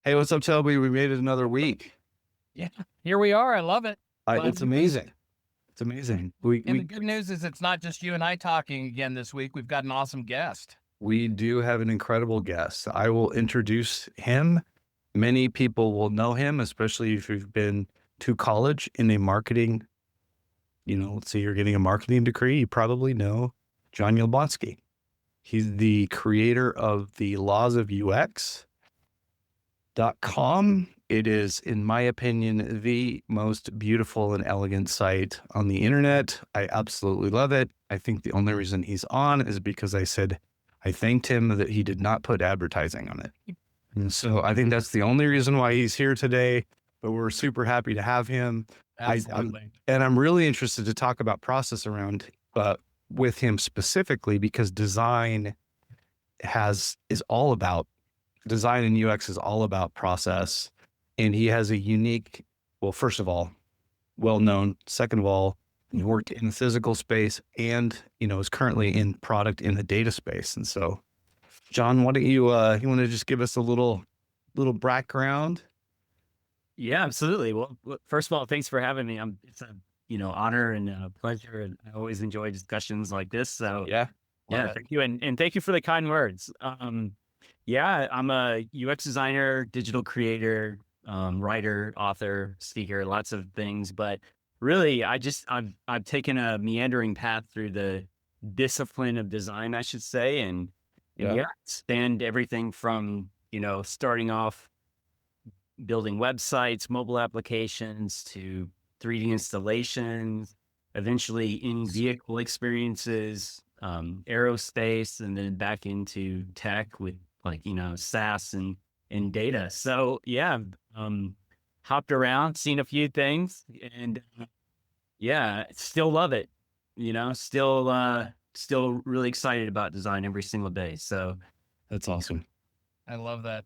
Hey, what's up, Toby? We made it another week. Yeah, here we are. I love it. Glad It's to be with you. amazing. It's amazing. We And the we good news is it's not just you and I talking again this week. We've got an awesome guest. we do have an incredible guest. I will introduce him. Many people will know him, especially if you've been to college in a marketing. Let's say you're getting a marketing degree. You probably know Jon Yablonski. He's the creator of the Laws of UX.com. It is, in my opinion, the most beautiful and elegant site on the internet. I absolutely love it. I think the only reason he's on is because I thanked him that he did not put advertising on it. And so I think that's the only reason why he's here today, but we're super happy to have him. Absolutely. I'm really interested to talk about process around, with him specifically because is all about design, and UX is all about process. And he has a unique, well, first of all, well known. Second of all, he worked in the physical space and, is currently in product in the data space. And so, John, why don't you want to just give us a little background? Yeah, absolutely. Well, first of all, thanks for having me. It's a, honor and a pleasure. And I always enjoy discussions like this. So Yeah. yeah, thank you. And thank you for the kind words. Yeah, I'm a UX designer, digital creator, writer, author, speaker, lots of things. But really, I've taken a meandering path through the discipline of design, I should say. And Yeah. yeah, spanned everything from, starting off building websites, mobile applications to 3D installations, eventually in-vehicle experiences, aerospace, and then back into tech with SaaS and data. So yeah, hopped around, seen a few things, and yeah, still love it. Still really excited about design every single day. So That's awesome. I love that.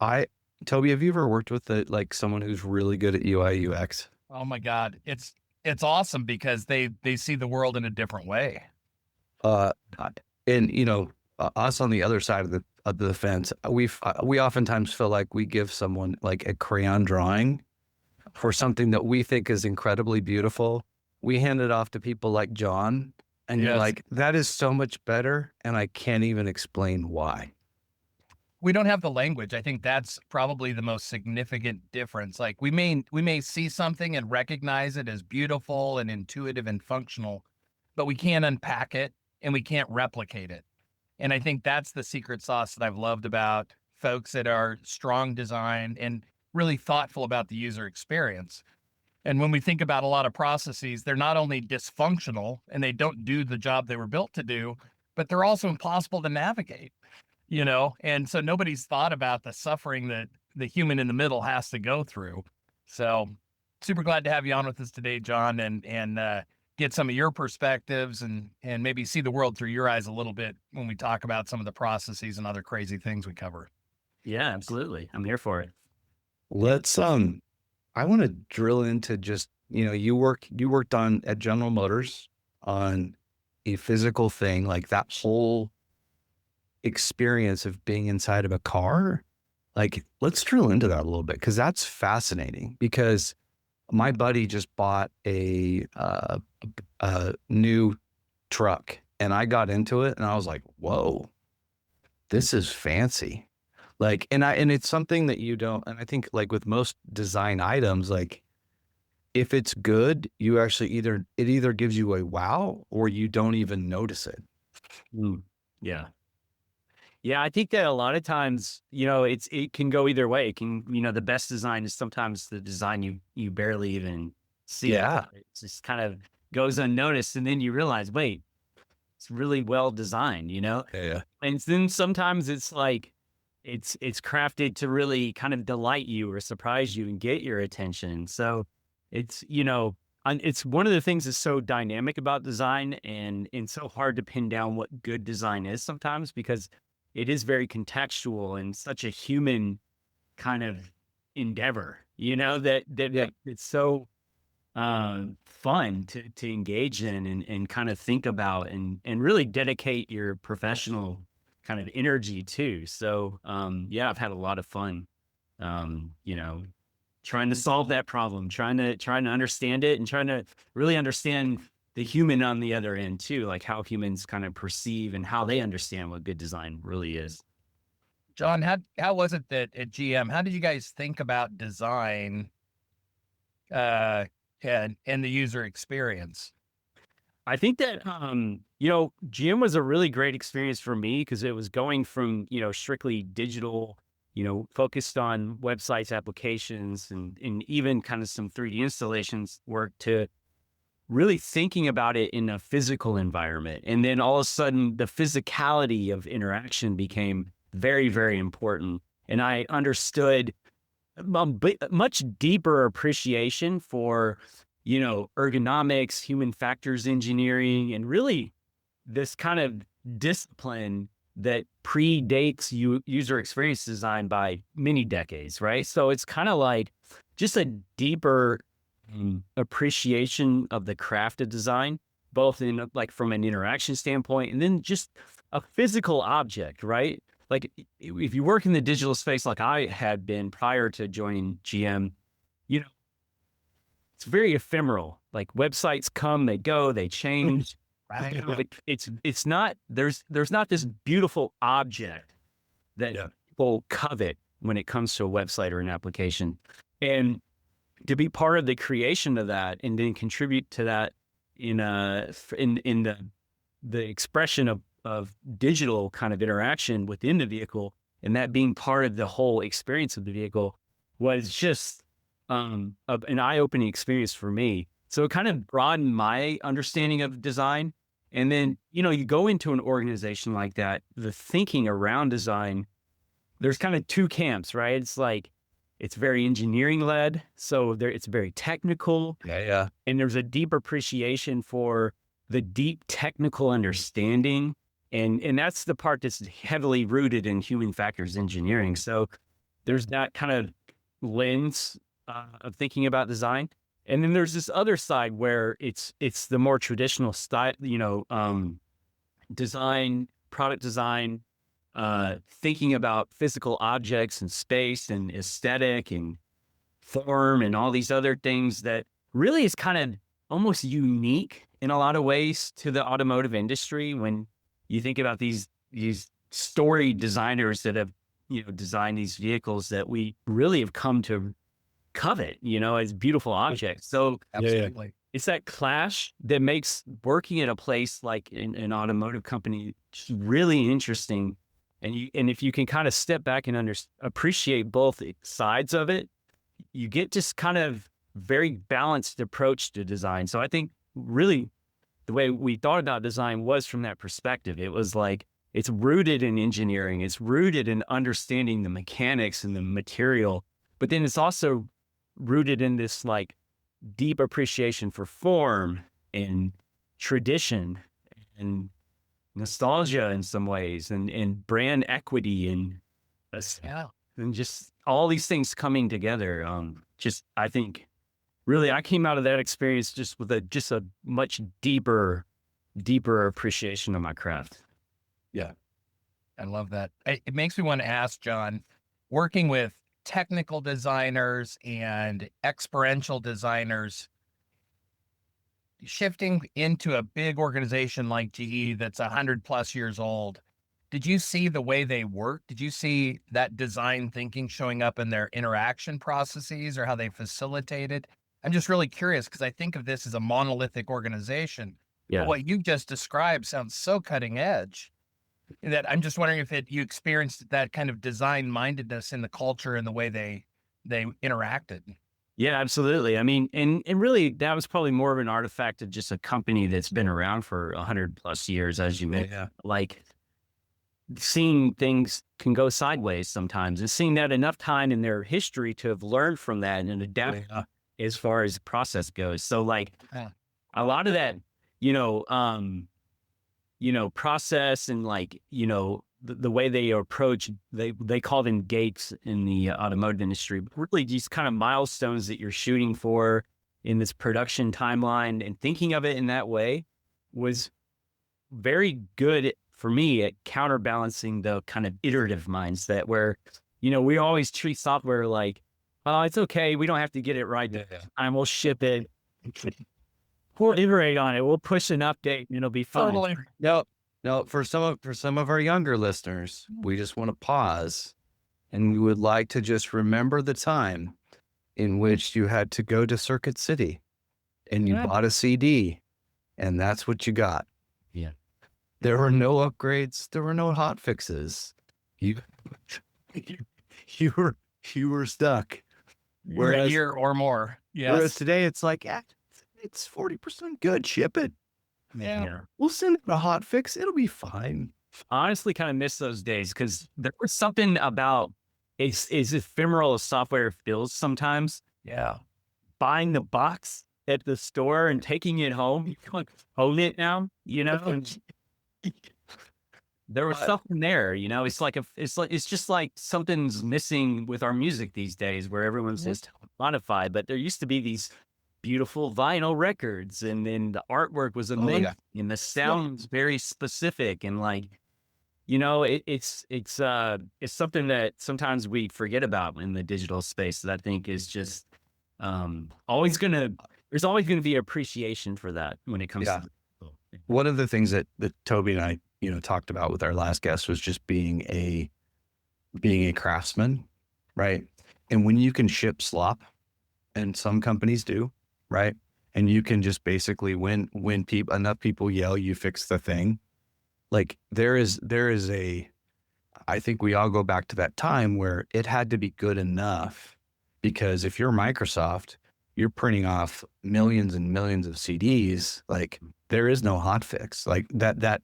Toby, have you ever worked with someone who's really good at UI UX? Oh my God. It's awesome because they see the world in a different way. Uh, and us on the other side of the fence, we oftentimes feel like we give someone like a crayon drawing for something that we think is incredibly beautiful. We hand it off to people like John, and you're Yes. like, that is so much better, and I can't even explain why. We don't have the language. I think that's probably the most significant difference. Like we may see something and recognize it as beautiful and intuitive and functional, but we can't unpack it and we can't replicate it. And I think that's the secret sauce that I've loved about folks that are strong design and really thoughtful about the user experience. And when we think about a lot of processes, they're not only dysfunctional and they don't do the job they were built to do, but they're also impossible to navigate. And so nobody's thought about the suffering that the human in the middle has to go through. So super glad to have you on with us today, John, and get some of your perspectives and maybe see the world through your eyes a little bit when we talk about some of the processes and other crazy things we cover. yeah, absolutely. I'm here for it. Let's I want to drill into just, you worked on at General Motors on a physical thing, like that whole experience of being inside of a car. Like, let's drill into that a little bit because that's fascinating. Because my buddy just bought a new truck, and I got into it, and I was like, "Whoa, this is fancy!" Like, and it's something that you don't. And I think like with most design items, like if it's good, you actually it either gives you a wow or you don't even notice it. Mm, yeah. Yeah, I think that a lot of times, it can go either way. It can, the best design is sometimes the design you barely even see. Yeah. It just kind of goes unnoticed, and then you realize, wait, it's really well designed. Yeah. And then sometimes it's like it's crafted to really kind of delight you or surprise you and get your attention. So it's one of the things that's so dynamic about design, and so hard to pin down what good design is sometimes because it is very contextual and such a human kind of endeavor, that it's so fun to engage in and kind of think about and really dedicate your professional kind of energy too. So yeah, I've had a lot of fun. you know, trying to solve that problem, trying to understand it, and trying to really understand the human on the other end too, like how humans kind of perceive and how they understand what good design really is. John, how was it that at GM, how did you guys think about design uh and the user experience? I think that, GM was a really great experience for me because it was going from, strictly digital, focused on websites, applications, and even kind of some 3D installations work to really thinking about it in a physical environment. And then all of a sudden, the physicality of interaction became very, very important. And I understood much deeper appreciation for, ergonomics, human factors engineering, and really this kind of discipline that predates user experience design by many decades, right? So it's kind of like just a deeper appreciation of the craft of design, both in like from an interaction standpoint, and then just a physical object, right? Like if you work in the digital space, like I had been prior to joining GM, you know, it's very ephemeral. Like websites come, they go, they change. Right. It's not there's not this beautiful object that people covet when it comes to a website or an application, and to be part of the creation of that and then contribute to that in the expression of digital kind of interaction within the vehicle, and that being part of the whole experience of the vehicle was just an eye-opening experience for me. So it kind of broadened my understanding of design. And then, you go into an organization like that, the thinking around design, there's kind of two camps, right? It's like, it's very engineering led. So it's very technical. Yeah. And there's a deep appreciation for the deep technical understanding. And that's the part that's heavily rooted in human factors engineering. So there's that kind of lens of thinking about design. And then there's this other side where it's the more traditional style, design, product design, thinking about physical objects and space and aesthetic and form and all these other things that really is kind of almost unique in a lot of ways to the automotive industry. When you think about these story designers that have, designed these vehicles that we really have come to covet, as beautiful objects. So Absolutely. it's that clash that makes working at a place like an automotive company just really interesting. And if you can kind of step back and appreciate both sides of it, you get just kind of very balanced approach to design. So I think really the way we thought about design was from that perspective. It was like, it's rooted in engineering. It's rooted in understanding the mechanics and the material, but then it's also rooted in this like deep appreciation for form and tradition and nostalgia in some ways, and brand equity and just all these things coming together. I think really I came out of that experience just with a much deeper appreciation of my craft. Yeah. I love that. It makes me want to ask, John, working with technical designers and experiential designers, shifting into a big organization like GE that's 100+ years old, did you see the way they work? Did you see that design thinking showing up in their interaction processes or how they facilitate it? I'm just really curious because I think of this as a monolithic organization. Yeah. But what you just described sounds so cutting edge that I'm just wondering if you experienced that kind of design mindedness in the culture and the way they interacted. Yeah, absolutely. I mean, and really that was probably more of an artifact of just a company that's been around for 100+ years, as you mentioned. Yeah. Like seeing things can go sideways sometimes, and seeing that enough time in their history to have learned from that and adapt as far as the process goes. So like a lot of that, process and like, the way they approach, they call them gates in the automotive industry, but really these kind of milestones that you're shooting for in this production timeline, and thinking of it in that way was very good for me at counterbalancing the kind of iterative mindset where, we always treat software like, oh, it's okay. We don't have to get it right this time. We'll ship it. We'll iterate on it. We'll push an update and it'll be fine. Totally. No, for some of our younger listeners, we just want to pause, and we would like to just remember the time in which you had to go to Circuit City and you bought a CD, and that's what you got. Yeah. There were no upgrades. There were no hot fixes. You were stuck. A year or more. Whereas Yes. today it's like, it's 40% good. Ship it. Yeah. We'll send it a hot fix. It'll be fine. I honestly kind of miss those days because there was something about as ephemeral as software feels sometimes. Yeah. Buying the box at the store and taking it home, you can own it now, and there was something there, it's just like something's missing with our music these days where everyone's just modified, but there used to be these beautiful vinyl records and then the artwork was amazing and the sound's very specific and it's something that sometimes we forget about in the digital space that I think is just there's always gonna be appreciation for that when it comes to one of the things that Toby and I, talked about with our last guest was just being a craftsman, right? And when you can ship slop, and some companies do, right? And you can just basically when enough people yell, you fix the thing. Like there is I think we all go back to that time where it had to be good enough, because if you're Microsoft, you're printing off millions and millions of CDs. Like there is no hot fix. Like that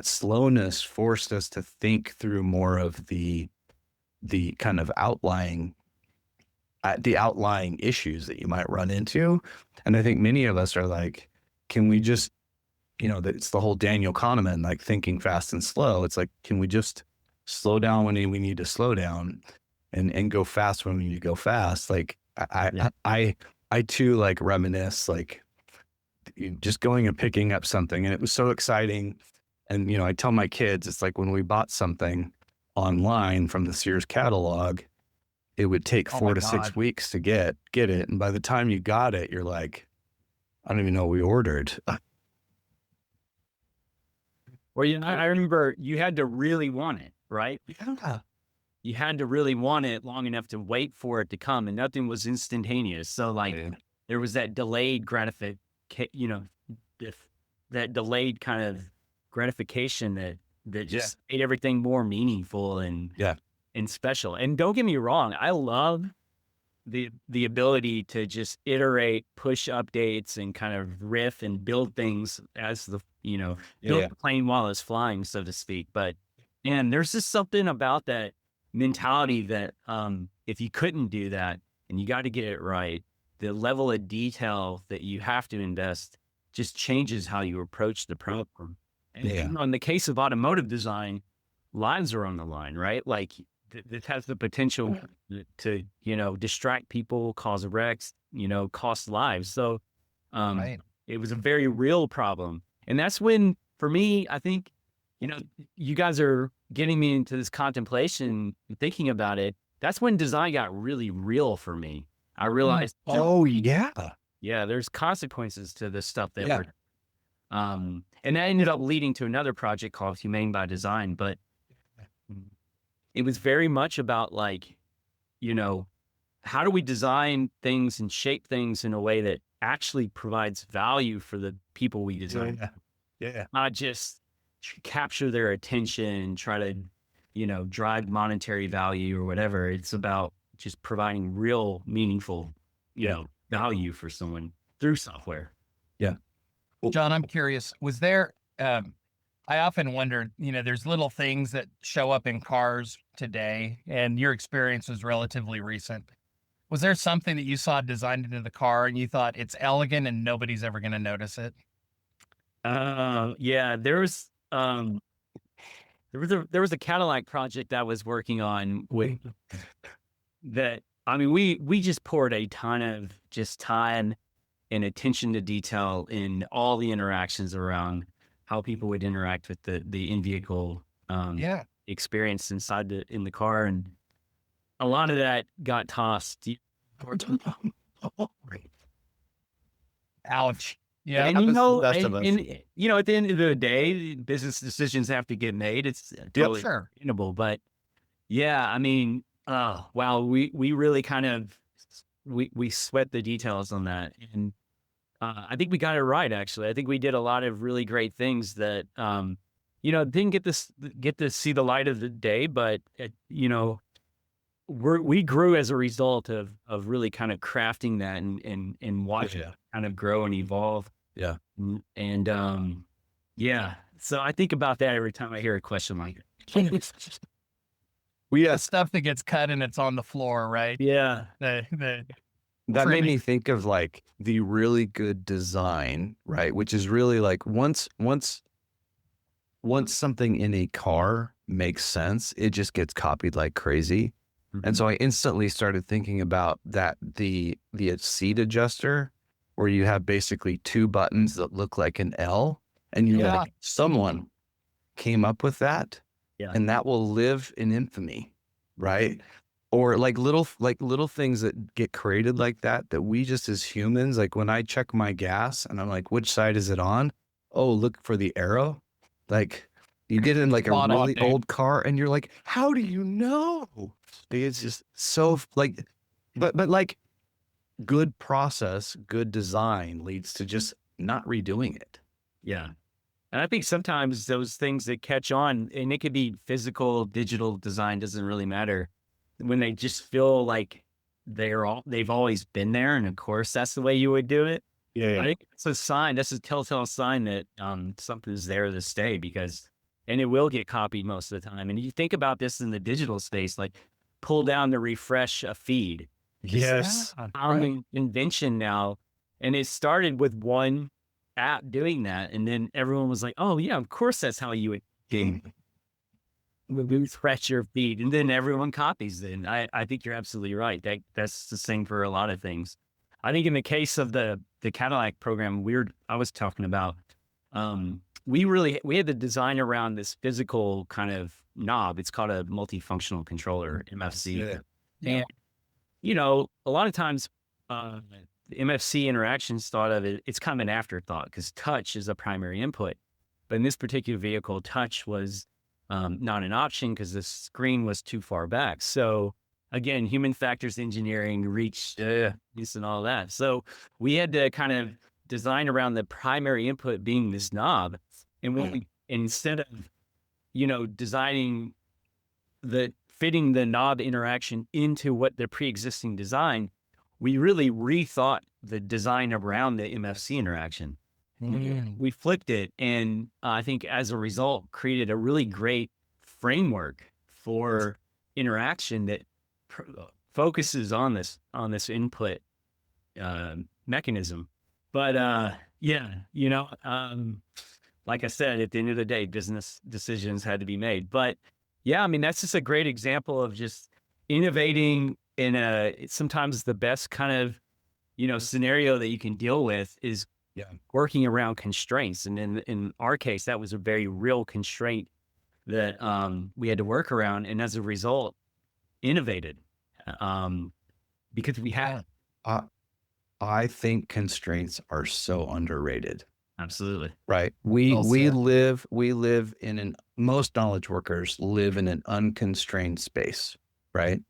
slowness forced us to think through more of the kind of outlying issues that you might run into. And I think many of us are like, can we just, it's the whole Daniel Kahneman, like thinking fast and slow. It's like, can we just slow down when we need to slow down and go fast when we need to go fast? Like I too like reminisce, like just going and picking up something, and it was so exciting. And, I tell my kids, it's like when we bought something online from the Sears catalog, it would take 4 to 6 weeks to get it. And by the time you got it, you're like, I don't even know what we ordered. Well, I remember you had to really want it, right? Yeah. You had to really want it long enough to wait for it to come, and nothing was instantaneous. So there was that delayed that delayed kind of gratification that just made everything more meaningful and special. And don't get me wrong, I love the ability to just iterate, push updates, and kind of riff and build things as build the plane while it's flying, so to speak. But there's just something about that mentality that if you couldn't do that and you got to get it right, the level of detail that you have to invest just changes how you approach the problem. And in the case of automotive design, lives are on the line, right? Like this has the potential to, distract people, cause wrecks, cost lives. So it was a very real problem. And that's when, for me, I think, you guys are getting me into this contemplation and thinking about it. That's when design got really real for me. I realized, there's consequences to this stuff that we're, and that ended up leading to another project called Humane by Design. But it was very much about how do we design things and shape things in a way that actually provides value for the people we design. Not just capture their attention and try to, drive monetary value or whatever. It's about just providing real meaningful, value for someone through software. Yeah. Well, Jon, I'm curious, was there, I often wondered, there's little things that show up in cars today, and your experience was relatively recent. Was there something that you saw designed into the car and you thought it's elegant and nobody's ever going to notice it? There was a Cadillac project I was working on with that. I mean, we just poured a ton of just time and attention to detail in all the interactions around how people would interact with the in-vehicle experience in the car. And a lot of that got tossed. Ouch. Yeah. And Happens to the best of us. at the end of the day, business decisions have to get made. It's totally Sure. understandable. But yeah, I mean, wow, we really kind of we sweat the details on that, and I think we got it right. Actually, I think we did a lot of really great things that didn't get to see the light of the day, but we grew as a result of really kind of crafting that and watching it kind of grow and evolve. Yeah. And yeah, so I think about that every time I hear a question like that. The stuff that gets cut and it's on the floor, right? Yeah. The That made trimming. me think of like the really good design, right? Which is really like once something in a car makes sense, it just gets copied like crazy. And so I instantly started thinking about that the seat adjuster, where you have basically two buttons that look like an L, and you're Yeah. like, someone came up with that, Yeah. and that will live in infamy, right? Or like little things that get created like that we just as humans, like when I check my gas and I'm like, which side is it on? Oh, look for the arrow. Like you get in like a Spot on, really dude. old car and you're like, how do you know? It's just so like, but like good process, good design leads to just not redoing it. Yeah. And I think sometimes those things that catch on, and it could be physical, digital design, doesn't really matter, when they just feel like they've always been there. And of course, that's the way you would do it. I think it's a sign. That's a telltale sign that something's there to stay, and it will get copied most of the time. And you think about this in the digital space, like pull down to refresh a feed. Yes. Common invention now. And it started with one app doing that. And then everyone was like, oh yeah, of course that's how you would refresh your feed. And then everyone copies it. And I think you're absolutely right. That's the same for a lot of things. I think in the case of the Cadillac program I was talking about, we had the design around this physical kind of knob. It's called a multifunctional controller, MFC. Yeah. And, a lot of times, the MFC interactions thought of it, it's kind of an afterthought because touch is a primary input. But in this particular vehicle, touch was not an option because the screen was too far back. So again, human factors engineering reached this and all that. So we had to kind of design around the primary input being this knob. And when instead of, designing fitting the knob interaction into what the pre-existing design, we really rethought the design around the MFC interaction. We flipped it, and I think as a result created a really great framework for interaction that focuses on this input mechanism. But like I said, at the end of the day, business decisions had to be made. But yeah, I mean, that's just a great example of just innovating in sometimes the best kind of, scenario that you can deal with is working around constraints. And in our case, that was a very real constraint that we had to work around. And as a result, innovated because we had. I think constraints are so underrated. Absolutely. Right. We live in most knowledge workers live in an unconstrained space, right?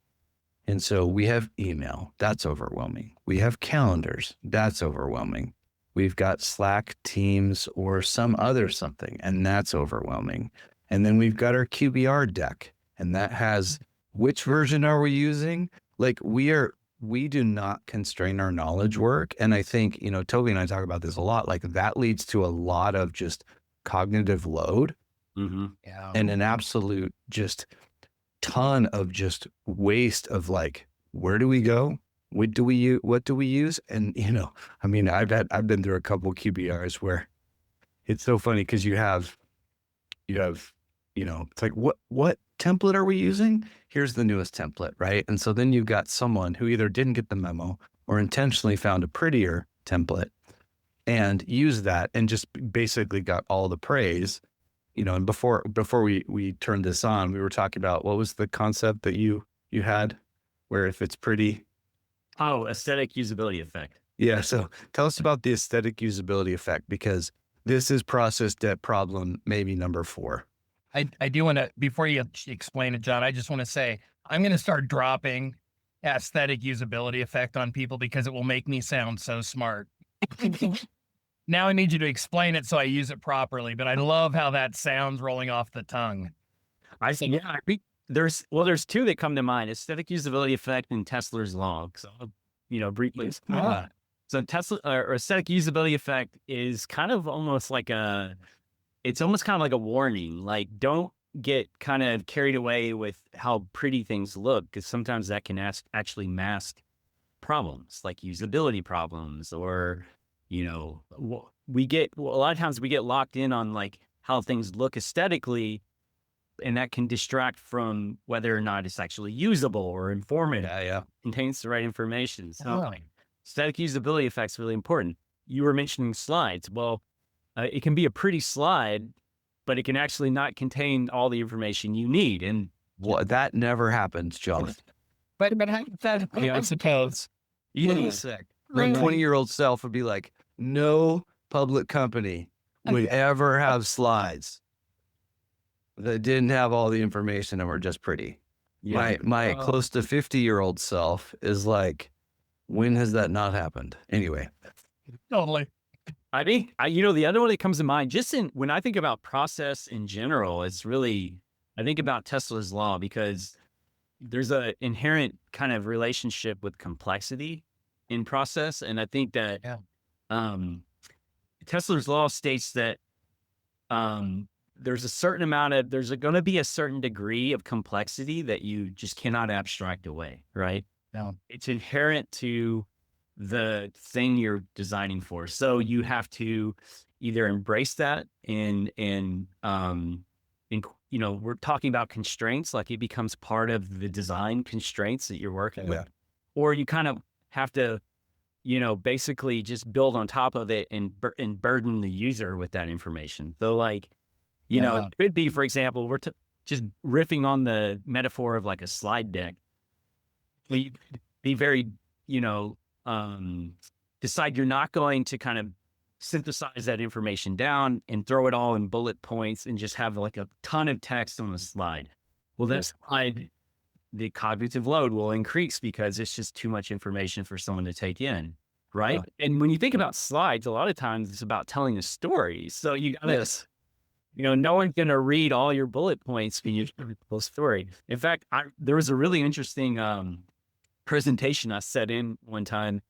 And so we have email, that's overwhelming. We have calendars, that's overwhelming. We've got Slack, Teams, or some other something, and that's overwhelming. And then we've got our QBR deck, and that has which version are we using? Like we do not constrain our knowledge work. And I think, Toby and I talk about this a lot, like that leads to a lot of just cognitive load and an absolute just ton of just waste of like, where do we go? What do we use? And, I mean, I've been through a couple QBRs where it's so funny because you have, it's like, what template are we using? Here's the newest template, right? And so then you've got someone who either didn't get the memo or intentionally found a prettier template and used that and just basically got all the praise, and before we turned this on, we were talking about what was the concept that you had? where if it's pretty. Oh, aesthetic usability effect. Yeah. So tell us about the aesthetic usability effect, because this is process debt problem, maybe number 4. I do want to, before you explain it, John, I just want to say, I'm going to start dropping aesthetic usability effect on people because it will make me sound so smart. Now I need you to explain it so I use it properly, but I love how that sounds rolling off the tongue. I think, yeah, I think there's 2 that come to mind: aesthetic usability effect and Tesla's law. So, briefly explain that. So Tesla or aesthetic usability effect is kind of almost like it's almost kind of like a warning. Like, don't get kind of carried away with how pretty things look, because sometimes that can actually mask problems like usability problems, or, a lot of times we get locked in on like how things look aesthetically, and that can distract from whether or not it's actually usable or informative. Yeah. Contains the right information. So Oh. aesthetic usability effects really important. You were mentioning slides. Well, it can be a pretty slide, but it can actually not contain all the information you need. And Well, that never happens, John. But hypothetically, I suppose. sick. My Right. 20-year-old self would be like, no public company would ever have slides that didn't have all the information and were just pretty. My close to 50-year-old self is like, when has that not happened? Anyway. Totally. I think, the other one that comes to mind, when I think about process in general, I think about Tesla's law, because there's an inherent kind of relationship with complexity in process. And I think that Tesla's law states that there's going to be a certain degree of complexity that you just cannot abstract away, right? No. It's inherent to the thing you're designing for. So you have to either embrace that and we're talking about constraints, like it becomes part of the design constraints that you're working with, or you kind of have to, basically just build on top of it and burden the user with that information. So like, it could be, for example, we're just riffing on the metaphor of like a slide deck. We be very, decide you're not going to kind of synthesize that information down and throw it all in bullet points and just have like a ton of text on the slide. Well, that's why the cognitive load will increase, because it's just too much information for someone to take in, right? And when you think about slides, a lot of times it's about telling a story. So you got this, no one's going to read all your bullet points when you tell a story. In fact, there was a really interesting presentation I set in one time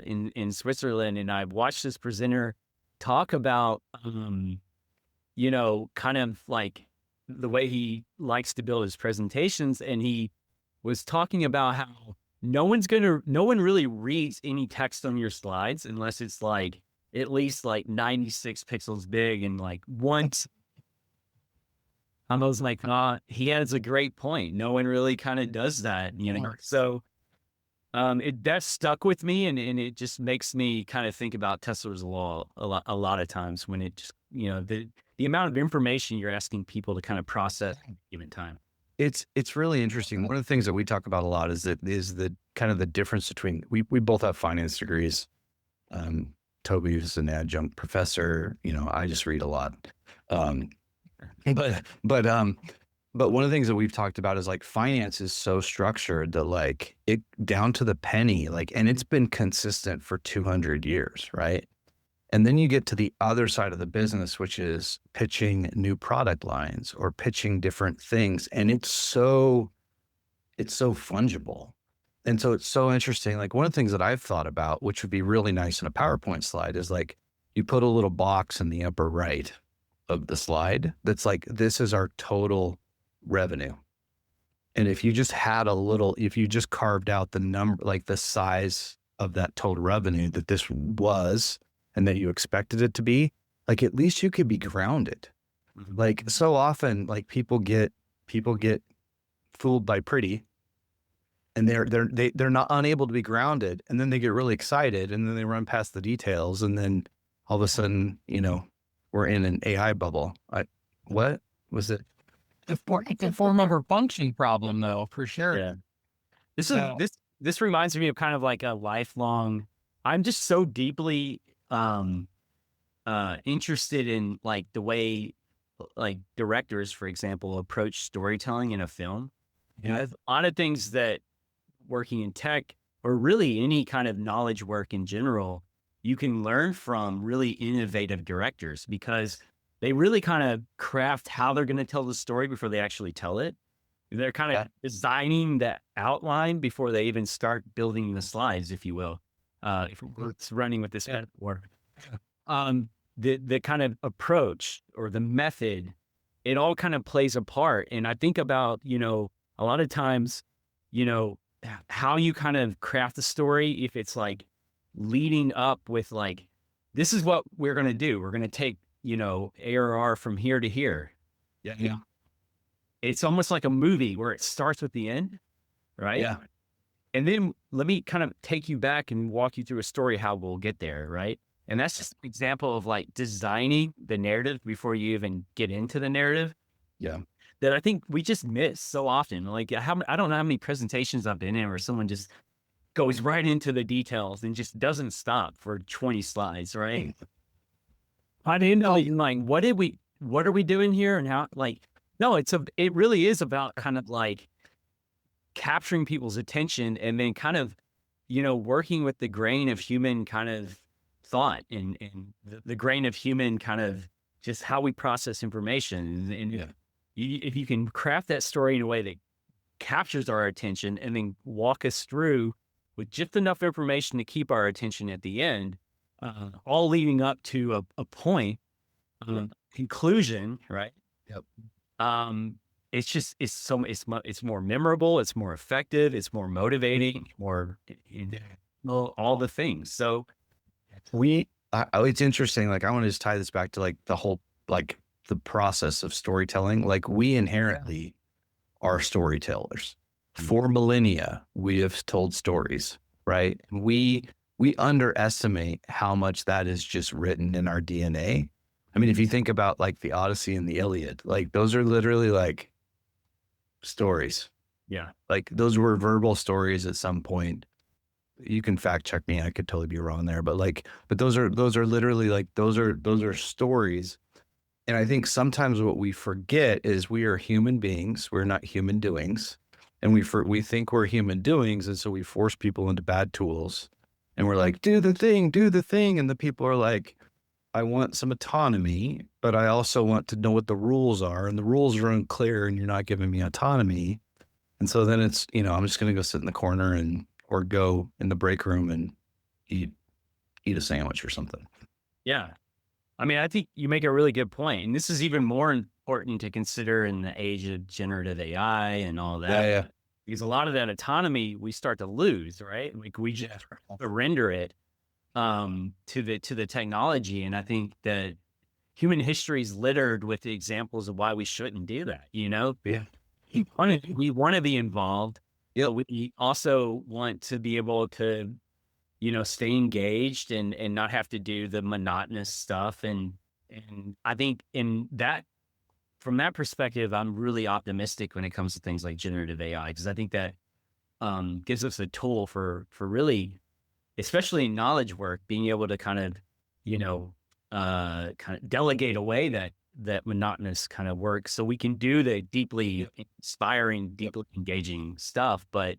in Switzerland, and I watched this presenter talk about, kind of like the way he likes to build his presentations. And he was talking about how no one really reads any text on your slides unless it's like at least like 96 pixels big and like once. I was like, he has a great point. No one really kind of does that, So that stuck with me, and it just makes me kind of think about Tesla's law a lot of times, when it just, the amount of information you're asking people to kind of process at a given time. It's really interesting. One of the things that we talk about a lot is the kind of the difference between, we both have finance degrees. Toby is an adjunct professor. I just read a lot. But one of the things that we've talked about is like finance is so structured that like it down to the penny, like, and it's been consistent for 200 years. Right. And then you get to the other side of the business, which is pitching new product lines or pitching different things. And it's so fungible. And so it's so interesting. Like one of the things that I've thought about, which would be really nice in a PowerPoint slide, is like you put a little box in the upper right of the slide that's like, this is our total revenue. And if you just if you just carved out the number, like the size of that total revenue that this was and that you expected it to be, like at least you could be grounded. Mm-hmm. Like so often, like people get fooled by pretty, and they're not unable to be grounded, and then they get really excited, and then they run past the details, and then all of a sudden, we're in an AI bubble. What was it? It's a form of a function problem, though, for sure. Yeah. This is So, this reminds me of kind of like a lifelong. I'm just so deeply interested in like the way like directors, for example, approach storytelling in a film. yeah, There's a lot of things that working in tech or really any kind of knowledge work in general, you can learn from really innovative directors because they really kind of craft how they're going to tell the story before they actually tell it. They're kind of Yeah. designing that outline before they even start building the slides, if you will. If it's running with this metaphor, the kind of approach or the method, it all kind of plays a part. And I think about, a lot of times, how you kind of craft the story, if it's like leading up with like, this is what we're going to do. We're going to take, ARR from here to here. Yeah. It's almost like a movie where it starts with the end, right? Yeah. And then let me kind of take you back and walk you through a story how we'll get there, right? And that's just an example of like designing the narrative before you even get into the narrative. Yeah. That I think we just miss so often. Like I don't know how many presentations I've been in where someone just goes right into the details and just doesn't stop for 20 slides, right? I didn't know, like, what are we doing here and how, like, no, it really is about kind of like capturing people's attention and then kind of, working with the grain of human kind of thought and the grain of human kind of just how we process information. And if you can craft that story in a way that captures our attention and then walk us through with just enough information to keep our attention at the end, all leading up to a point, conclusion, right? Yep. It's more memorable, it's more effective, it's more motivating, all the things. So it's interesting. Like, I want to just tie this back to like the whole, like the process of storytelling. Like, we inherently are storytellers. For millennia, we have told stories, right? We underestimate how much that is just written in our DNA. I mean, if you think about like the Odyssey and the Iliad, like those are literally like stories. yeah, Like those were verbal stories at some point. You can fact check me. I could totally be wrong there, but those are literally like, those are stories. And I think sometimes what we forget is we are human beings. We're not human doings. And we think we're human doings. And so we force people into bad tools and we're like, do the thing. And the people are like, I want some autonomy, but I also want to know what the rules are. And the rules are unclear and you're not giving me autonomy. And so then it's, I'm just going to go sit in the corner or go in the break room and eat a sandwich or something. yeah. I mean, I think you make a really good point. And this is even more important to consider in the age of generative AI and all that. Yeah. Because a lot of that autonomy we start to lose, right? Like we just surrender it to the technology. And I think that human history is littered with the examples of why we shouldn't do that, Yeah. We want to be involved. Yep. But we also want to be able to stay engaged and not have to do the monotonous stuff. And I think from that perspective, I'm really optimistic when it comes to things like generative AI, because I think that gives us a tool for really, especially in knowledge work, being able to kind of, kind of delegate away that monotonous kind of work so we can do the deeply inspiring, deeply engaging stuff. But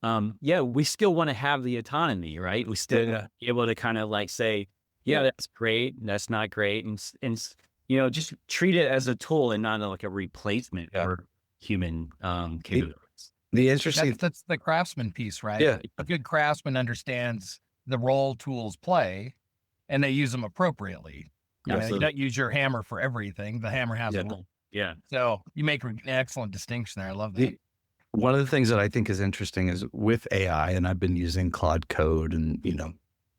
we still want to have the autonomy, right? We still want to be able to kind of like say, that's great, that's not great. And just treat it as a tool and not like a replacement for human capabilities. The interesting, that's the craftsman piece, right? Yeah. A good craftsman understands the role tools play and they use them appropriately. You don't use your hammer for everything. The hammer has a role. Yeah. So you make an excellent distinction there. I love that. One of the things that I think is interesting is with AI, and I've been using Claude Code and,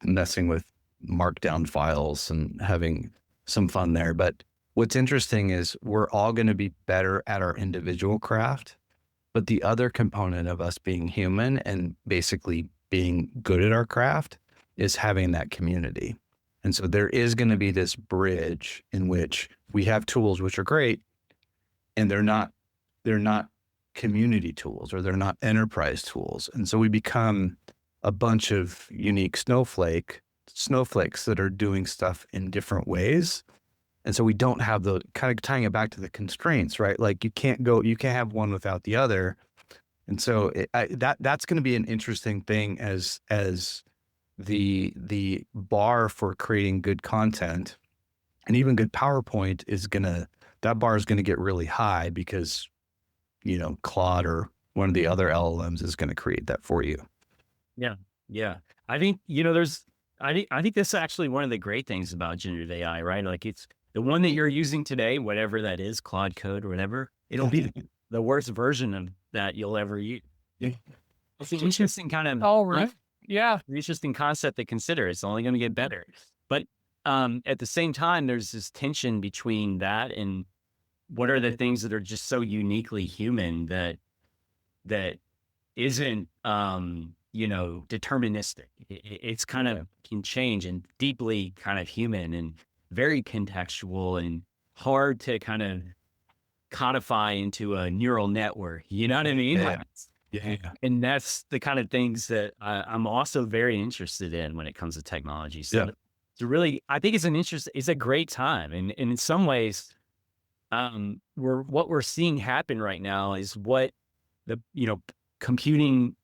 messing with markdown files and having some fun there. But what's interesting is we're all going to be better at our individual craft. But the other component of us being human and basically being good at our craft is having that community. And so there is going to be this bridge in which we have tools which are great and they're not community tools or they're not enterprise tools. And so we become a bunch of unique snowflakes that are doing stuff in different ways. And so we don't have the kind of tying it back to the constraints, right? Like you can't have one without the other. And so that's going to be an interesting thing as the bar for creating good content and even good PowerPoint that bar is going to get really high because, Claude or one of the other LLMs is going to create that for you. Yeah. Yeah. I think, I think that's actually one of the great things about generative AI, right? Like it's the one that you're using today, whatever that is, Claude Code or whatever, it'll be the worst version of that you'll ever use. Yeah. It's an interesting kind of, Oh, right. Yeah. interesting concept to consider. It's only going to get better. But at the same time, there's this tension between that and what are the things that are just so uniquely human that isn't, deterministic. It's kind of can change and deeply kind of human and very contextual and hard to kind of codify into a neural network. You know what I mean? Yeah. Yeah. And that's the kind of things that I'm also very interested in when it comes to technology. So to really, I think it's a great time. And in some ways, what we're seeing happen right now is what the, computing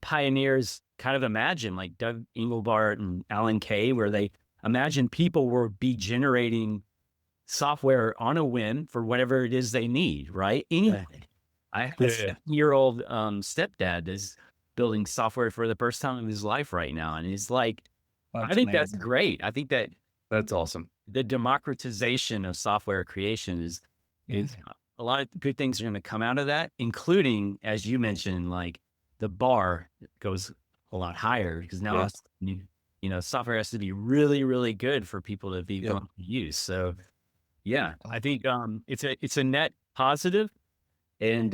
pioneers kind of imagine, like Doug Engelbart and Alan Kay, where they imagine people will be generating software on a whim for whatever it is they need, right? Anyway, I have a 7-year-old stepdad is building software for the first time in his life right now. And he's like, I think that's great. I think that's awesome. The democratization of software creation is a lot of good things are going to come out of that, including, as you mentioned, like the bar goes a lot higher because now, software has to be really, really good for people to be willing to use. So yeah, I think it's a net positive. And,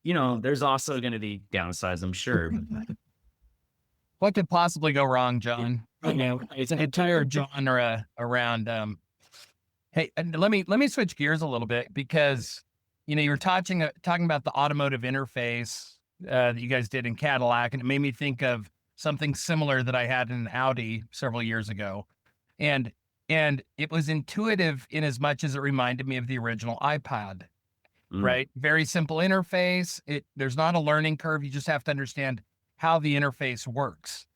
there's also going to be downsides, I'm sure. What could possibly go wrong, John? It's an entire genre around. Hey, and let me switch gears a little bit because, you were talking about the automotive interface that you guys did in Cadillac, and it made me think of something similar that I had in Audi several years ago, and it was intuitive in as much as it reminded me of the original iPod. Right? Very simple interface. There's not a learning curve. You just have to understand how the interface works.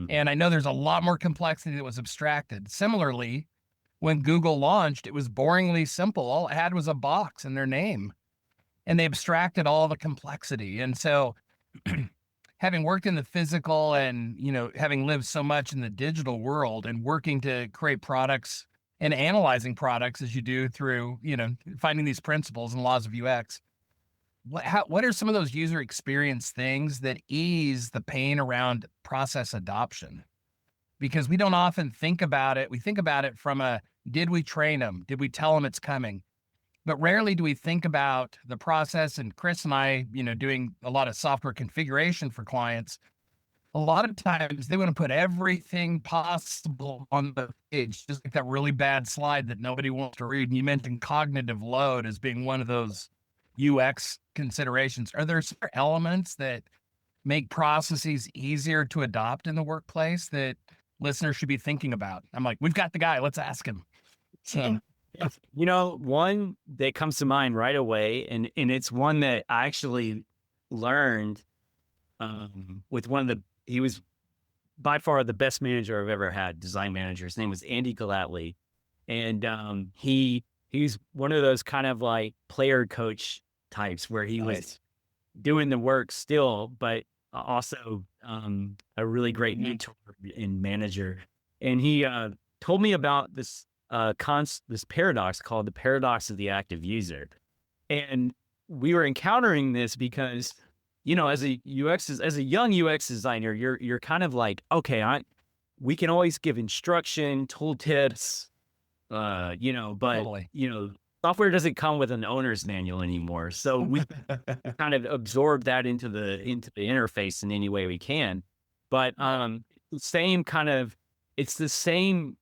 And I know there's a lot more complexity that was abstracted. Similarly, when Google launched, it was boringly simple. All it had was a box and their name, and they abstracted all the complexity. And so having worked in the physical and, having lived so much in the digital world and working to create products and analyzing products as you do through, finding these principles and laws of UX. What are some of those user experience things that ease the pain around process adoption? Because we don't often think about it. We think about it from did we train them? Did we tell them it's coming? But rarely do we think about the process. And Chris and I, doing a lot of software configuration for clients, a lot of times they want to put everything possible on the page, just like that really bad slide that nobody wants to read. And you mentioned cognitive load as being one of those UX considerations. Are there certain elements that make processes easier to adopt in the workplace that listeners should be thinking about? I'm like, we've got the guy, let's ask him. So, one that comes to mind right away, and it's one that I actually learned with he was by far the best manager I've ever had, design manager. His name was Andy Galatly. And he's one of those kind of like player coach types where he was doing the work still, but also a really great mentor and manager. And he told me about this paradox called the paradox of the active user. And we were encountering this because as a young UX designer, you're kind of like, okay, we can always give instruction, tool tips, but totally. Software doesn't come with an owner's manual anymore. So we kind of absorb that into the interface in any way we can. But it's the same,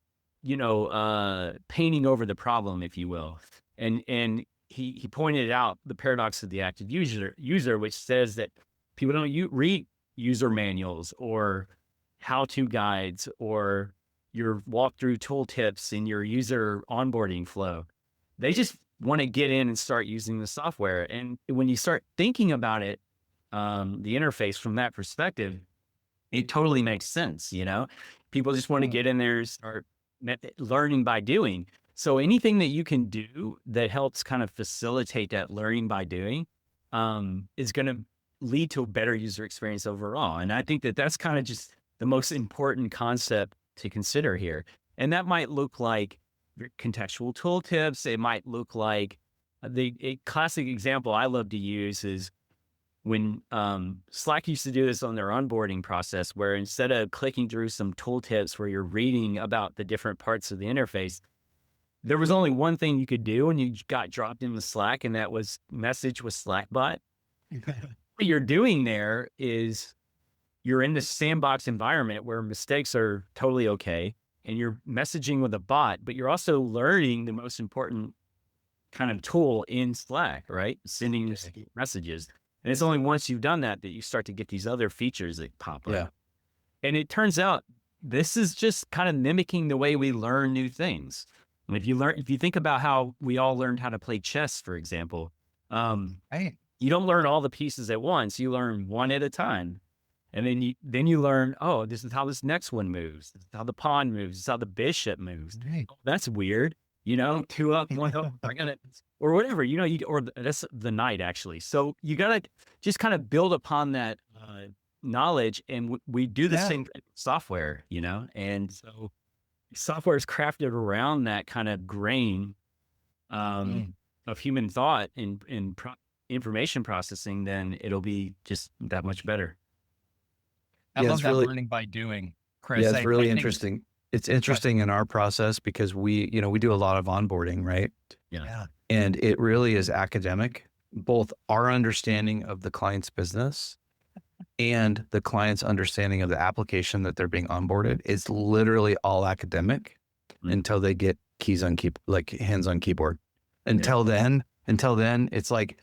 painting over the problem, if you will. And he pointed out the paradox of the active user, which says that people don't read user manuals or how-to guides or your walkthrough tooltips in your user onboarding flow. They just want to get in and start using the software. And when you start thinking about it, the interface from that perspective, it totally makes sense. People just want to get in there, start learning by doing. So anything that you can do that helps kind of facilitate that learning by doing is going to lead to a better user experience overall. And I think that that's kind of just the most important concept to consider here. And that might look like contextual tooltips. It might look like a classic example I love to use is when Slack used to do this on their onboarding process, where instead of clicking through some tooltips where you're reading about the different parts of the interface, there was only one thing you could do, and you got dropped into Slack, and that was message with Slackbot. What you're doing there is you're in this sandbox environment where mistakes are totally okay, and you're messaging with a bot, but you're also learning the most important kind of tool in Slack, right? Sending messages. And it's only once you've done that you start to get these other features that pop up. Yeah. And it turns out this is just kind of mimicking the way we learn new things. And if you think about how we all learned how to play chess, for example, Right. you don't learn all the pieces at once. You learn one at a time. And then you learn, oh, this is how this next one moves. This is how the pawn moves. This is how the bishop moves. Right. Oh, that's weird. 2 up, 1 up, or whatever, or that's the knight actually. So you got to just kind of build upon that knowledge. And we do the same thing with software, and so software is crafted around that kind of grain of human thought and information processing, then it'll be just that much better. I Yeah, love it's that really- learning by doing, Chris. Yeah, it's I really think- interesting. It's interesting in our process because we do a lot of onboarding, right? Yeah. And it really is academic, both our understanding of the client's business and the client's understanding of the application that they're being onboarded. It's literally all academic until they get hands on keyboard. Until then, it's like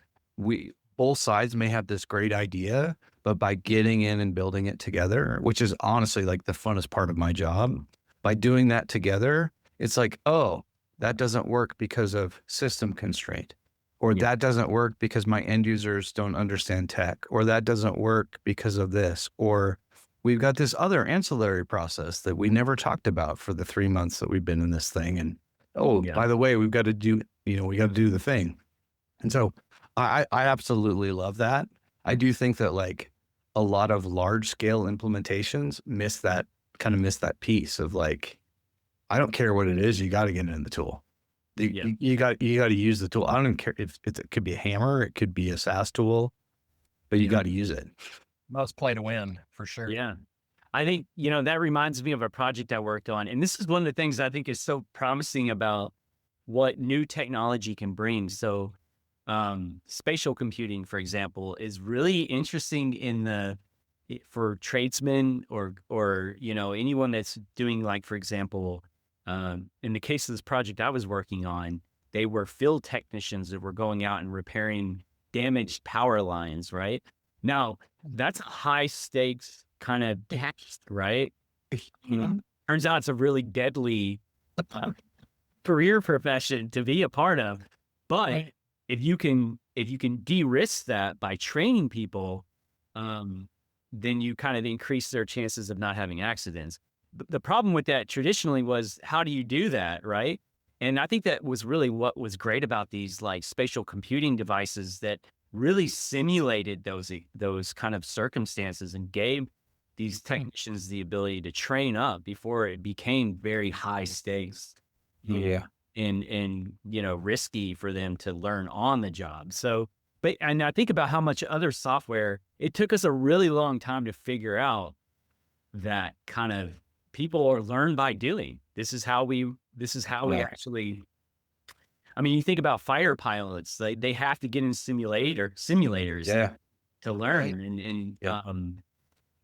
both sides may have this great idea, but by getting in and building it together, which is honestly like the funnest part of my job, by doing that together, it's like, oh, that doesn't work because of system constraint, or that doesn't work because my end users don't understand tech, or that doesn't work because of this, or we've got this other ancillary process that we never talked about for the 3 months that we've been in this thing. And by the way, we've got to do, we got to do the thing. And so I absolutely love that. I do think that like a lot of large scale implementations miss that piece of like, I don't care what it is. You got to get in the tool. You got to use the tool. I don't care if it could be a hammer, it could be a SaaS tool, but you got to use it. Most play to win for sure. Yeah. I think, that reminds me of a project I worked on. And this is one of the things I think is so promising about what new technology can bring. So spatial computing, for example, is really interesting for tradesmen or anyone that's doing, like, for example, in the case of this project I was working on, they were field technicians that were going out and repairing damaged power lines, right? Now, that's a high stakes kind of task, right? Turns out it's a really deadly career profession to be a part of. But if you can de-risk that by training people, then you kind of increase their chances of not having accidents. The problem with that traditionally was, how do you do that, right? And I think that was really what was great about these like spatial computing devices that really simulated those kind of circumstances and gave these technicians the ability to train up before it became very high stakes. Yeah. And risky for them to learn on the job. So, and I think about how much other software, it took us a really long time to figure out that kind of people are learn by doing. This is how we actually, I mean, you think about fighter pilots, they have to get in simulators to learn. And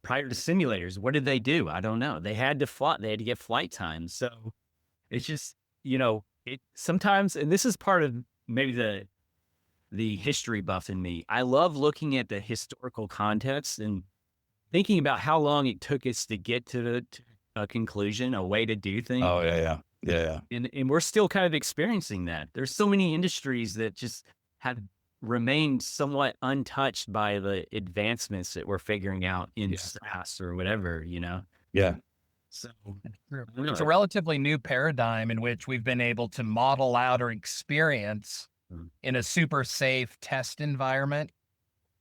prior to simulators, what did they do? I don't know. They had to fly, they had to get flight time. So it's just, it sometimes, and this is part of maybe the history buff in me. I love looking at the historical context and thinking about how long it took us to get to a conclusion, a way to do things. Oh, yeah. And we're still kind of experiencing that. There's so many industries that just have remained somewhat untouched by the advancements that we're figuring out in SaaS or whatever, Yeah. So It's a relatively new paradigm in which we've been able to model out or experience in a super safe test environment,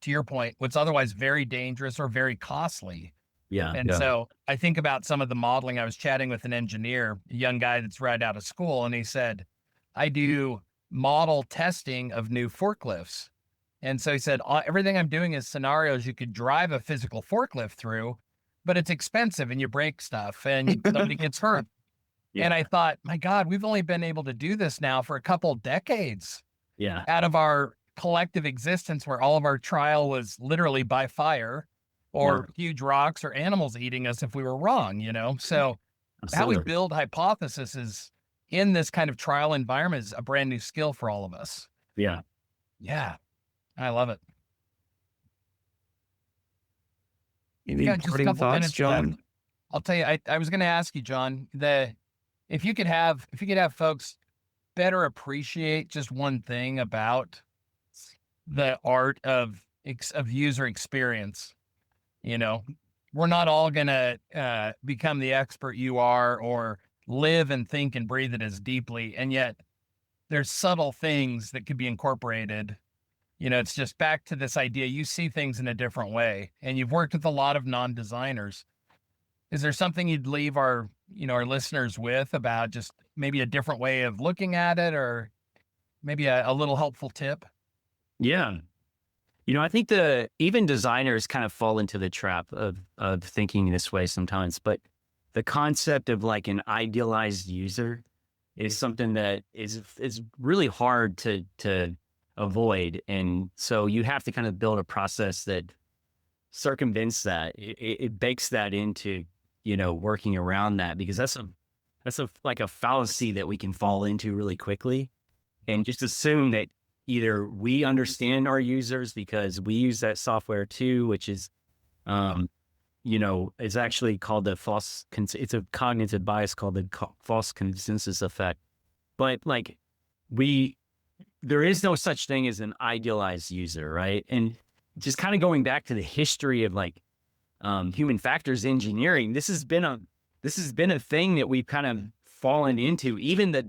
to your point, what's otherwise very dangerous or very costly. yeah. And so I think about some of the modeling. I was chatting with an engineer, a young guy that's right out of school, and he said, I do model testing of new forklifts. And so he said, everything I'm doing is scenarios you could drive a physical forklift through, but it's expensive and you break stuff and nobody gets hurt. Yeah. And I thought, my God, we've only been able to do this now for a couple decades Yeah. out of our collective existence, where all of our trial was literally by fire or huge rocks or animals eating us if we were wrong, So how we build hypotheses in this kind of trial environment is a brand new skill for all of us. Yeah. Yeah. I love it. Any Just a parting couple thoughts, minutes John? left. I'll tell you, I was going to ask you, John, if you could have folks better appreciate just one thing about the art of user experience, we're not all going to become the expert you are or live and think and breathe it as deeply. And yet there's subtle things that could be incorporated. It's just back to this idea. You see things in a different way, and you've worked with a lot of non-designers. Is there something you'd leave our listeners with about just maybe a different way of looking at it, or maybe a little helpful tip? Yeah. I think even designers kind of fall into the trap of thinking this way sometimes, but the concept of like an idealized user is something that is really hard to avoid. And so you have to kind of build a process that circumvents that. It bakes that into, working around that, because that's like a fallacy that we can fall into really quickly, and just assume that either we understand our users because we use that software too, which is, it's actually called it's a cognitive bias called the false consensus effect. But like there is no such thing as an idealized user, right? And just kind of going back to the history of like human factors engineering, this has been a thing that we've kind of fallen into. Even the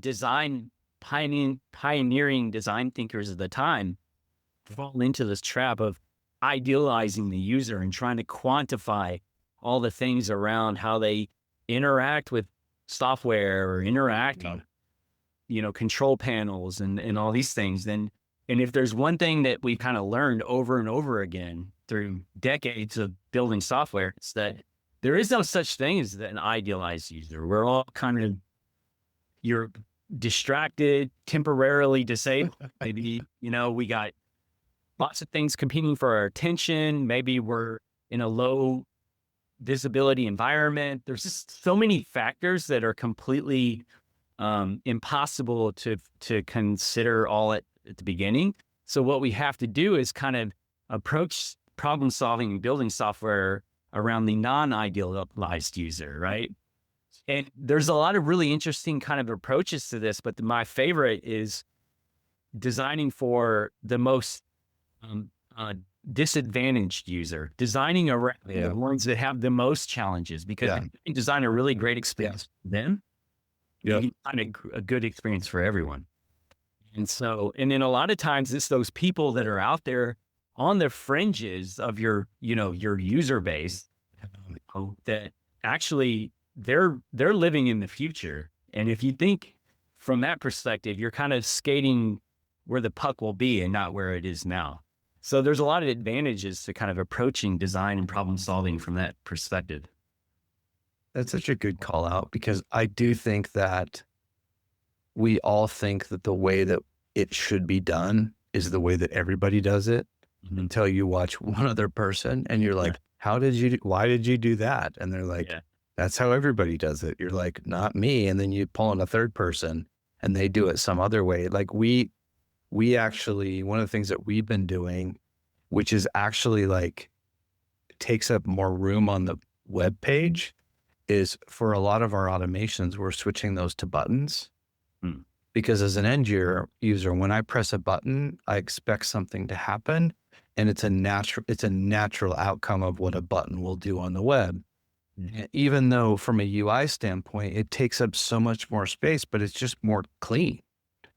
pioneering design thinkers of the time fall into this trap of idealizing the user and trying to quantify all the things around how they interact with software or interact on, control panels and all these things. And if there's one thing that we've kind of learned over and over again through decades of building software, it's that there is no such thing as an idealized user. We're all kind of, you're distracted, temporarily disabled. Maybe, we got lots of things competing for our attention. Maybe we're in a low visibility environment. There's just so many factors that are completely impossible to consider all at the beginning. So what we have to do is kind of approach problem solving and building software around the non-idealized user, right? And there's a lot of really interesting kind of approaches to this, but my favorite is designing for the most disadvantaged user, designing around the ones that have the most challenges, because if you design a really great experience for them, you can find a good experience for everyone. And then a lot of times it's those people that are out there on the fringes of your user base that actually they're living in the future. And if you think from that perspective, you're kind of skating where the puck will be and not where it is now. So there's a lot of advantages to kind of approaching design and problem solving from that perspective. That's such a good call out, because I do think that we all think that the way that it should be done is the way that everybody does it, until you watch one other person and you're like, why did you do that? And they're like, that's how everybody does it. You're like, not me. And then you pull in a third person and they do it some other way. Like one of the things that we've been doing, which is actually like takes up more room on the web page, is for a lot of our automations, we're switching those to buttons. Because as an end user, when I press a button, I expect something to happen, and it's a natural outcome of what a button will do on the web. Even though from a UI standpoint, it takes up so much more space, but it's just more clean.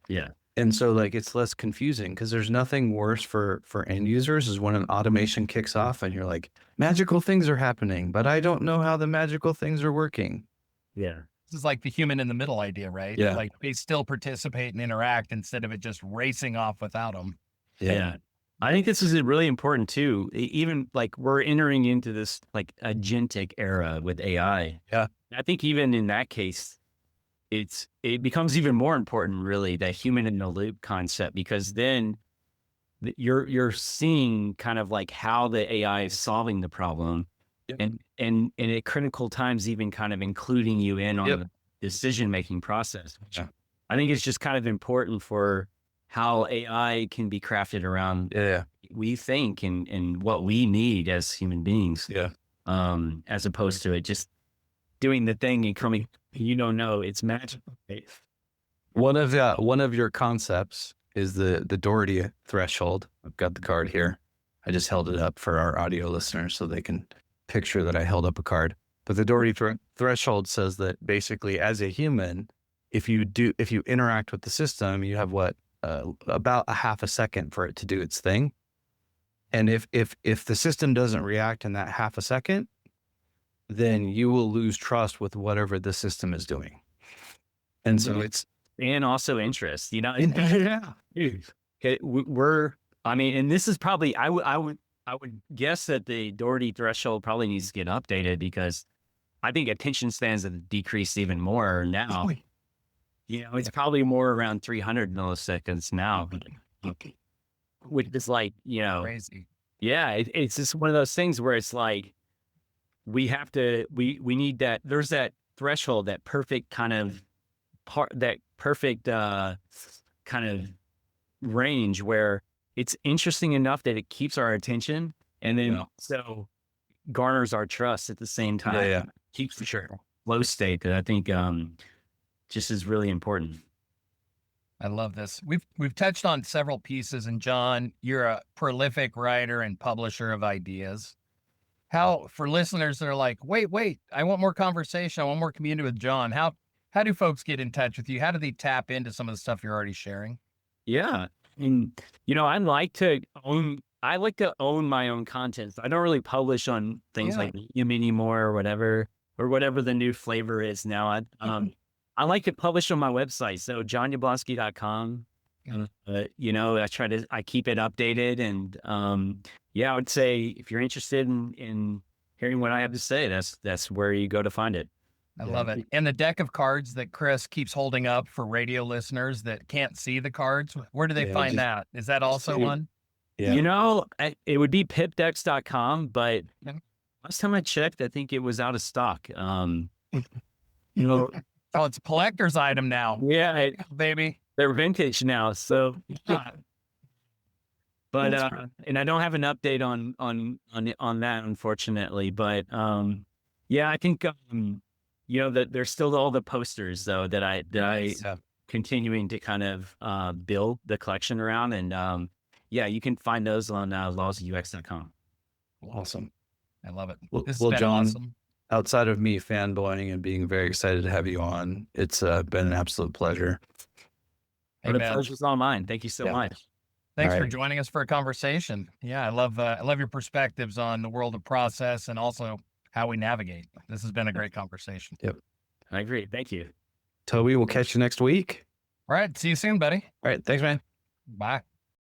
Yeah. And so like, it's less confusing, because there's nothing worse for end users is when an automation kicks off and you're like, magical things are happening, but I don't know how the magical things are working. Yeah. This is like the human in the middle idea, right? Yeah. Like they still participate and interact instead of it just racing off without them. Yeah. I think this is really important too. Even like we're entering into this like agentic era with AI. Yeah. I think even in that case, it becomes even more important, really, that human in the loop concept, because then you're seeing kind of like how the AI is solving the problem, and at critical times even kind of including you in on the decision making process. Which I think it's just kind of important for how AI can be crafted around we think and what we need as human beings. As opposed to it just doing the thing and coming, it's magical. One of your concepts is the Doherty threshold. I've got the card here. I just held it up for our audio listeners so they can picture that I held up a card. But the Doherty threshold says that basically, as a human, if you interact with the system, you have about a half a second for it to do its thing. And if the system doesn't react in that half a second, then you will lose trust with whatever the system is doing. And so and also interest, yeah. And this is probably, I would guess that the Doherty threshold probably needs to get updated, because I think attention spans have decreased even more now. It's probably more around 300 milliseconds now, which is like, Crazy. Yeah, it's just one of those things where it's like, we need that. There's that threshold, that perfect kind of kind of range where it's interesting enough that it keeps our attention, and then so garners our trust at the same time. Keeps the flow state that I think just is really important. I love this. We've touched on several pieces, and Jon, you're a prolific writer and publisher of ideas. How, for listeners that are like, wait, I want more conversation, I want more community with Jon, how do folks get in touch with you? How do they tap into some of the stuff you're already sharing? Yeah. And, I like to own my own content. I don't really publish on things like Medium anymore, or whatever the new flavor is now. I like to publish on my website. So jonyablonski.com. I keep it updated, and I would say if you're interested in hearing what I have to say, that's where you go to find it. I love it. And the deck of cards that Chris keeps holding up for radio listeners that can't see the cards, where do they find that? Is that also one? Yeah. It would be pipdex.com, but last time I checked, I think it was out of stock. Oh, it's a collector's item now. Yeah, baby. They're vintage now. So, but and I don't have an update on that, unfortunately. But I think that there's still all the posters though that I continuing to kind of build the collection around, and you can find those on lawsux.com. Awesome. I love it. Well, This has been Jon, awesome. Outside of me fanboying and being very excited to have you on, it's been an absolute pleasure. Hey, the pleasure's all mine. Thank you so much. Thanks for joining us for a conversation. Yeah, I love your perspectives on the world of process and also how we navigate. This has been a great conversation. Yep. I agree. Thank you. Toby, we'll catch you next week. All right. See you soon, buddy. All right. Thanks, man. Bye.